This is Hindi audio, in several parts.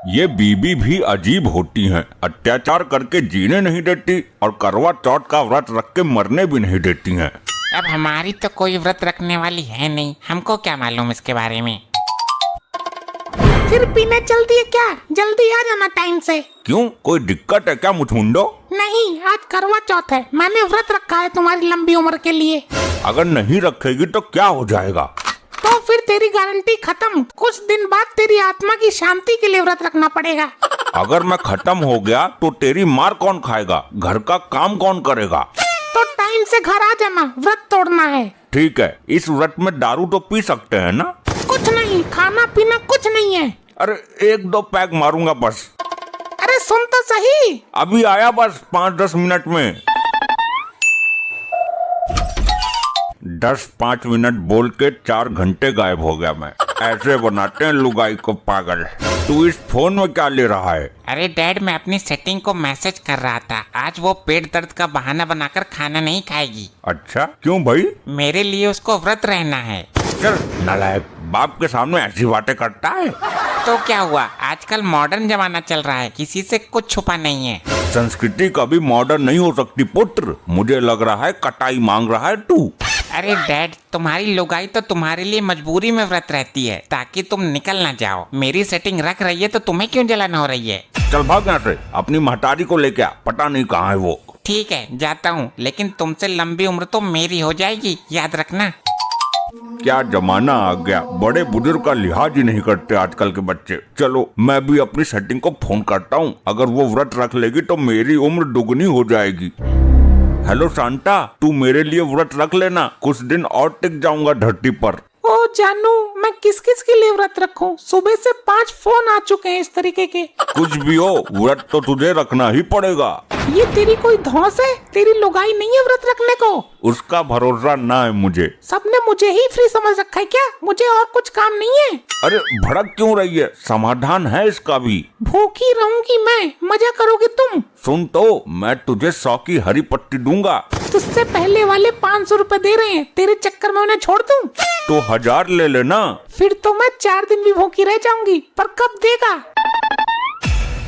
ये बीबी भी अजीब होती हैं, अत्याचार करके जीने नहीं देती और करवा चौथ का व्रत रख के मरने भी नहीं देती हैं। अब हमारी तो कोई व्रत रखने वाली है नहीं, हमको क्या मालूम इसके बारे में। फिर पीने चलती है क्या? जल्दी आ जाना टाइम से। क्यों, कोई दिक्कत है क्या मुझमुंडो? नहीं, आज करवा चौथ है, मैंने व्रत रखा है तुम्हारी लंबी उम्र के लिए। अगर नहीं रखेगी तो क्या हो जाएगा? तो फिर तेरी गारंटी खत्म, कुछ दिन बाद तेरी आत्मा की शांति के लिए व्रत रखना पड़ेगा। अगर मैं खत्म हो गया तो तेरी मार कौन खाएगा, घर का काम कौन करेगा? तो टाइम से घर आ जाना, व्रत तोड़ना है। ठीक है, इस व्रत में दारू तो पी सकते हैं ना? कुछ नहीं, खाना पीना कुछ नहीं है। अरे 1-2 पैक मारूंगा बस। अरे सुन तो सही। अभी आया बस 5-10 मिनट में। 10-5 मिनट बोल के 4 घंटे गायब हो गया मैं। ऐसे बनाते हैं लुगाई को पागल। तू इस फोन में क्या ले रहा है? अरे डैड, मैं अपनी सेटिंग को मैसेज कर रहा था। आज वो पेट दर्द का बहाना बनाकर खाना नहीं खाएगी। अच्छा, क्यों भाई? मेरे लिए उसको व्रत रहना है। चल नालायक, बाप के सामने ऐसी बातें करता है। तो क्या हुआ, आजकल मॉडर्न जमाना चल रहा है, किसी से कुछ छुपा नहीं है। संस्कृति कभी मॉडर्न नहीं हो सकती पुत्र। मुझे लग रहा है कटाई मांग रहा है तू। अरे डैड, तुम्हारी लुगाई तो तुम्हारे लिए मजबूरी में व्रत रहती है ताकि तुम निकल ना जाओ। मेरी सेटिंग रख रही है तो तुम्हें क्यों जलन हो रही है? चल भाग यहाँ से, अपनी महतारी को लेके आ, पता नहीं कहाँ है वो। ठीक है, जाता हूँ, लेकिन तुमसे लंबी उम्र तो मेरी हो जाएगी, याद रखना। क्या जमाना आ गया, बड़े बुजुर्ग का लिहाज ही नहीं करते आजकल के बच्चे। चलो मैं भी अपनी सेटिंग को फोन करता हूँ, अगर वो व्रत रख लेगी तो मेरी उम्र दुगनी हो जाएगी। हेलो शांता, तू मेरे लिए व्रत रख लेना, कुछ दिन और टिक जाऊंगा धरती पर। ओ जानू, मैं किस किस के लिए व्रत रखूं? सुबह से 5 फोन आ चुके हैं इस तरीके के। कुछ भी हो, व्रत तो तुझे रखना ही पड़ेगा। ये तेरी कोई धौंस है? तेरी लुगाई नहीं है व्रत रखने को? उसका भरोसा ना है मुझे। सबने मुझे ही फ्री समझ रखा है क्या? मुझे और कुछ काम नहीं है? अरे भड़क क्यों रही है, समाधान है इसका भी। भूखी रहूंगी मैं, मजा करोगे तुम? सुन तो, मैं तुझे 100 की हरी पट्टी दूंगा। तुझसे पहले वाले 500 रुपए दे रहे हैं, तेरे चक्कर में उन्हें छोड़ दूं? तो 1000 ले लेना। फिर तो मैं 4 दिन भी भूखी रह जाऊंगी, पर कब देगा?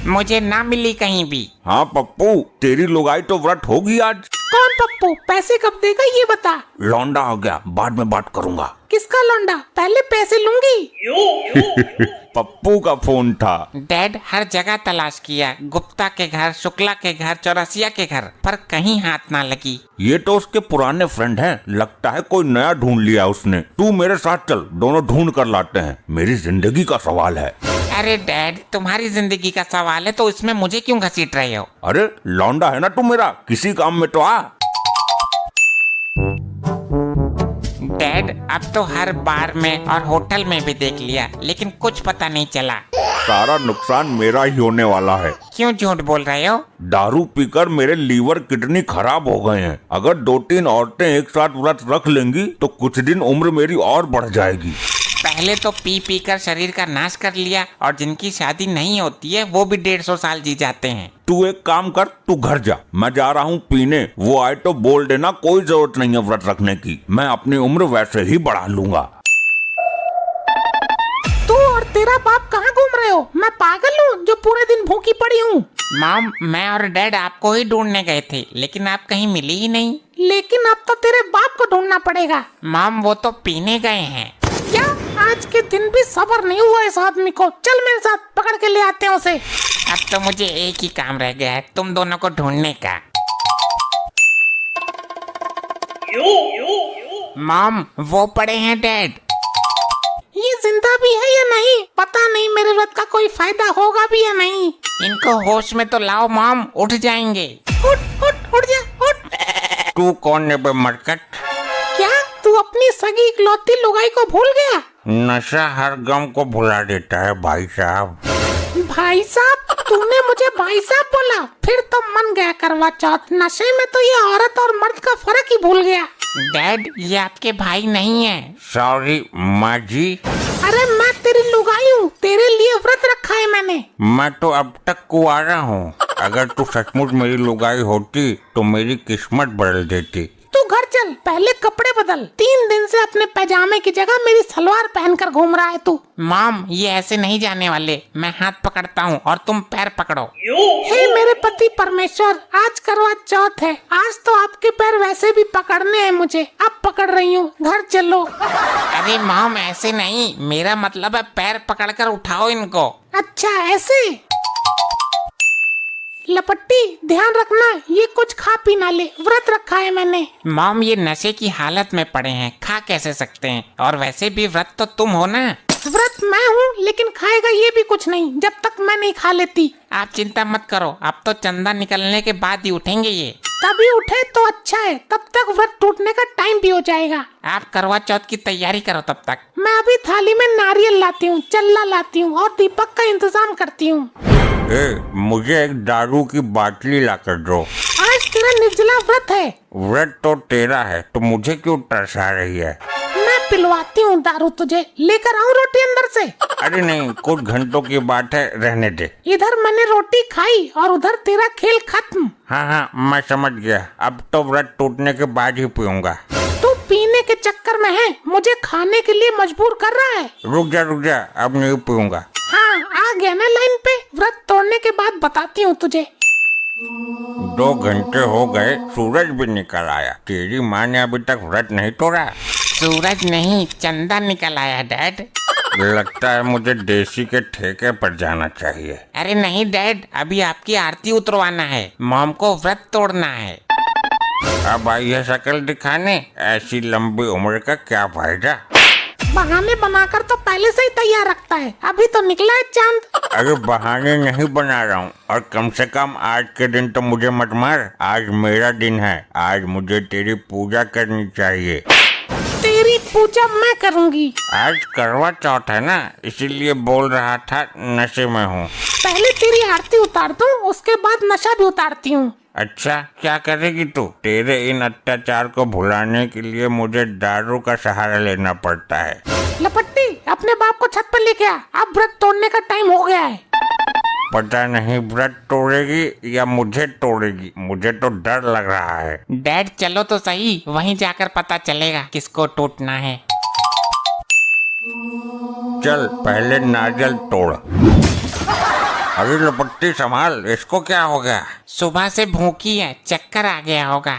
मुझे ना मिली कहीं भी। हाँ पप्पू, तेरी लुगाई तो व्रत होगी आज। कौन पप्पू? पैसे कब देगा ये बता। लौंडा हो गया, बाद में बात करूंगा। किसका लौंडा? पहले पैसे लूंगी। पप्पू का फोन था। डैड, हर जगह तलाश किया, गुप्ता के घर, शुक्ला के घर, चौरसिया के घर, पर कहीं हाथ ना लगी। ये तो उसके पुराने फ्रेंड हैं, लगता है कोई नया ढूंढ लिया उसने। तू मेरे साथ चल, दोनों ढूंढ कर लाते हैं, मेरी जिंदगी का सवाल है। अरे डैड, तुम्हारी जिंदगी का सवाल है तो इसमें मुझे क्यों घसीट रहे हो? अरे लौंडा है ना तू मेरा, किसी काम में तो आ। डैड, अब तो हर बार में और होटल में भी देख लिया, लेकिन कुछ पता नहीं चला। सारा नुकसान मेरा ही होने वाला है। क्यों झूठ बोल रहे हो? दारू पीकर मेरे लीवर किडनी खराब हो गए हैं। अगर 2-3 औरतें एक साथ व्रत रख लेंगी तो कुछ दिन उम्र मेरी और बढ़ जाएगी। पहले तो पी पी कर शरीर का नाश कर लिया, और जिनकी शादी नहीं होती है वो भी 150 साल जी जाते हैं। तू एक काम कर, तू घर जा, मैं जा रहा हूँ पीने। वो आए तो बोल देना कोई जरूरत नहीं है व्रत रखने की, मैं अपनी उम्र वैसे ही बढ़ा लूंगा। तू और तेरा बाप कहाँ घूम रहे हो? मैं पागल हूँ जो पूरे दिन भूखी पड़ी हूँ? मॉम, मैं और डैड आपको ही ढूंढने गए थे, लेकिन आप कहीं मिली ही नहीं। लेकिन अब तो तेरे बाप को ढूंढना पड़ेगा। मॉम, वो तो पीने गए हैं। क्या? आज के दिन भी सब्र नहीं हुआ इस आदमी को। चल मेरे साथ, पकड़ के ले आते हैं उसे। अब तो मुझे एक ही काम रह गया है, तुम दोनों को ढूंढने का। मॉम, वो पड़े हैं डैड। ये जिंदा भी है या नहीं पता नहीं, मेरे व्रत का कोई फायदा होगा भी या नहीं। इनको होश में तो लाओ मॉम, उठ जाएंगे। उठ जा, उठ। तू कौन है बे मरकट? क्या तू अपनी सगी इकलौती लुगाई को भूल गया? नशा हर गम को भुला देता है भाई साहब। भाई साहब, तूने मुझे भाई साहब बोला? फिर तो मन गया करवा चौथ। नशे में तो ये औरत और मर्द का फर्क ही भूल गया। डैड, ये आपके भाई नहीं है। सॉरी माँ जी। अरे मैं तेरी लुगाई हूँ, तेरे लिए व्रत रखा है मैंने। मैं तो अब तक कुंवारा हूँ, अगर तू सचमुच मेरी लुगाई होती तो मेरी किस्मत बदल देती। तू घर चल, पहले कपड़े बदल। 3 दिन से अपने पैजामे की जगह मेरी सलवार पहनकर घूम रहा है तू। मॉम ये ऐसे नहीं जाने वाले, मैं हाथ पकड़ता हूँ और तुम पैर पकड़ो। हे मेरे पति परमेश्वर, आज करवा चौथ है, आज तो आपके पैर वैसे भी पकड़ने हैं मुझे, अब पकड़ रही हूँ, घर चलो। अरे मॉम ऐसे नहीं, मेरा मतलब है पैर पकड़कर उठाओ इनको। अच्छा ऐसे। लपट्टी ध्यान रखना, ये कुछ खा पी ना ले, व्रत रखा है मैंने। मॉम ये नशे की हालत में पड़े हैं, खा कैसे सकते हैं, और वैसे भी व्रत तो तुम हो ना। व्रत मैं हूँ, लेकिन खाएगा ये भी कुछ नहीं जब तक मैं नहीं खा लेती। आप चिंता मत करो, अब तो चंदा निकलने के बाद ही उठेंगे ये। तभी उठे तो अच्छा है, तब तक व्रत टूटने का टाइम भी हो जाएगा। आप करवा चौथ की तैयारी करो तब तक। मैं अभी थाली में नारियल लाती हूँ, चल्ला लाती हूँ और दीपक का इंतजाम करती हूँ। मुझे एक दारू की बाटली लाकर दो। आज तेरा निर्जला व्रत है। व्रत तो तेरा है, तो मुझे क्यों तरसा रही है? मैं पिलवाती हूँ दारू तुझे, लेकर आऊँ रोटी अंदर से? अरे नहीं, कुछ घंटों की बात है, रहने दे। इधर मैंने रोटी खाई और उधर तेरा खेल खत्म। हाँ, मैं समझ गया, अब तो व्रत टूटने के बाद ही पीऊंगा। तू पीने के चक्कर में है, मुझे खाने के लिए मजबूर कर रहा है। रुक जा, अब नहीं पीऊंगा। हाँ आ गया ना लाइन पे, व्रत तोड़ने के बाद बताती हूँ तुझे। 2 घंटे हो गए, सूरज भी निकल आया, तेरी माँ ने अभी तक व्रत नहीं तोड़ा। सूरज नहीं, चंदा निकल आया डैड। लगता है मुझे देसी के ठेके पर जाना चाहिए। अरे नहीं डैड, अभी आपकी आरती उतरवाना है, मॉम को व्रत तोड़ना है। अब आई है शक्ल दिखाने, ऐसी लंबी उम्र का क्या फायदा। बहाने बनाकर तो पहले से ही तैयार रखता है, अभी तो निकला है चांद। अरे बहाने नहीं बना रहा हूँ, और कम से कम आज के दिन तो मुझे मत मार, आज मेरा दिन है, आज मुझे तेरी पूजा करनी चाहिए। तेरी पूजा मैं करूँगी। आज करवा चौथ है ना, इसीलिए बोल रहा था नशे में हूँ। पहले तेरी आरती उतार दूं, उसके बाद नशा भी उतारती हूँ। अच्छा क्या करेगी तू? तेरे इन अत्याचार को भुलाने के लिए मुझे दारू का सहारा लेना पड़ता है। लपट्टी अपने बाप को छत पर लेके आ, अब व्रत तोड़ने का टाइम हो गया है। पता नहीं व्रत तोड़ेगी या मुझे तोड़ेगी, मुझे तो डर लग रहा है। डैड चलो तो सही, वहीं जाकर पता चलेगा किसको टूटना है। चल पहले नारियल तोड़। अरे लपट्टी संभाल, इसको क्या हो गया? सुबह से भूखी है, चक्कर आ गया होगा।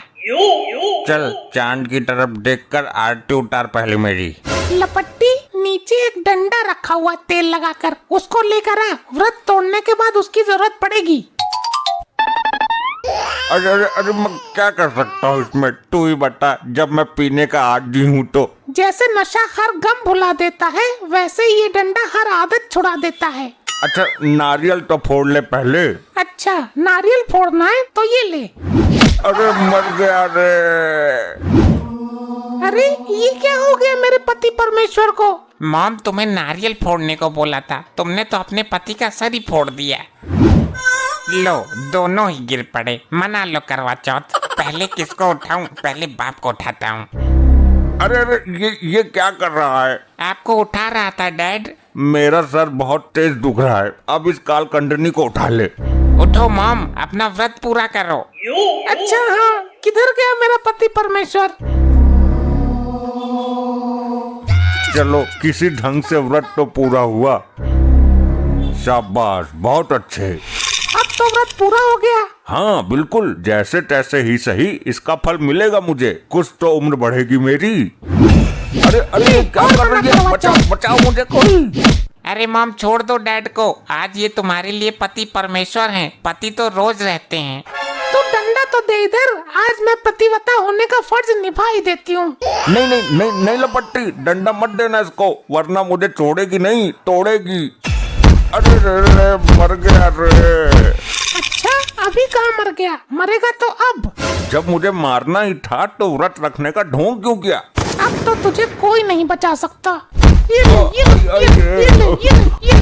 चल चांद की तरफ देखकर आरती उतार पहले मेरी। लपट्टी नीचे एक डंडा रखा हुआ तेल लगाकर, उसको लेकर आ, व्रत तोड़ने के बाद उसकी जरूरत पड़ेगी। अरे मैं क्या कर सकता हूँ इसमें, तू ही बता, जब मैं पीने का आदी हूँ तो। जैसे नशा हर गम भुला देता है, वैसे ही ये डंडा हर आदत छुड़ा देता है। अच्छा नारियल तो फोड़ ले पहले। अच्छा नारियल फोड़ना है तो ये ले। अरे मर गया रे। अरे ये क्या हो गया मेरे पति परमेश्वर को? मॉम तुम्हें नारियल फोड़ने को बोला था, तुमने तो अपने पति का सर ही फोड़ दिया। लो दोनों ही गिर पड़े, मना लो करवा चौथ। पहले किसको उठाऊं? पहले बाप को उठाता हूँ। अरे ये क्या कर रहा है? आपको उठा रहा था डैड। मेरा सर बहुत तेज दुख रहा है, अब इस काल कंडनी को उठा ले। उठो मॉम, अपना व्रत पूरा करो। अच्छा हाँ, किधर गया मेरा पति परमेश्वर? चलो किसी ढंग से व्रत तो पूरा हुआ। शाबाश, बहुत अच्छे। अब तो व्रत पूरा हो गया। हाँ बिल्कुल, जैसे तैसे ही सही, इसका फल मिलेगा मुझे, कुछ तो उम्र बढ़ेगी मेरी। अरे क्या कर रही है? बचाओ मुझे कोई। अरे मॉम छोड़ दो डैड को, आज ये तुम्हारे लिए पति परमेश्वर हैं, पति तो रोज रहते हैं। तो डंडा तो दे इधर, आज मैं पतिव्रता होने का फर्ज निभा ही देती हूँ। नहीं लपट्टी, डंडा मत देना इसको, वरना मुझे छोड़ेगी नहीं, तोड़ेगी। अरे मर गया रे। अच्छा अभी कहाँ मर गया? मरेगा तो अब। जब मुझे मारना ही था तो व्रत रखने का ढोंग क्यों किया? अब तो तुझे कोई नहीं बचा सकता। ये ले, ये ले, ये ले, ये ले, ये ले, ये ले।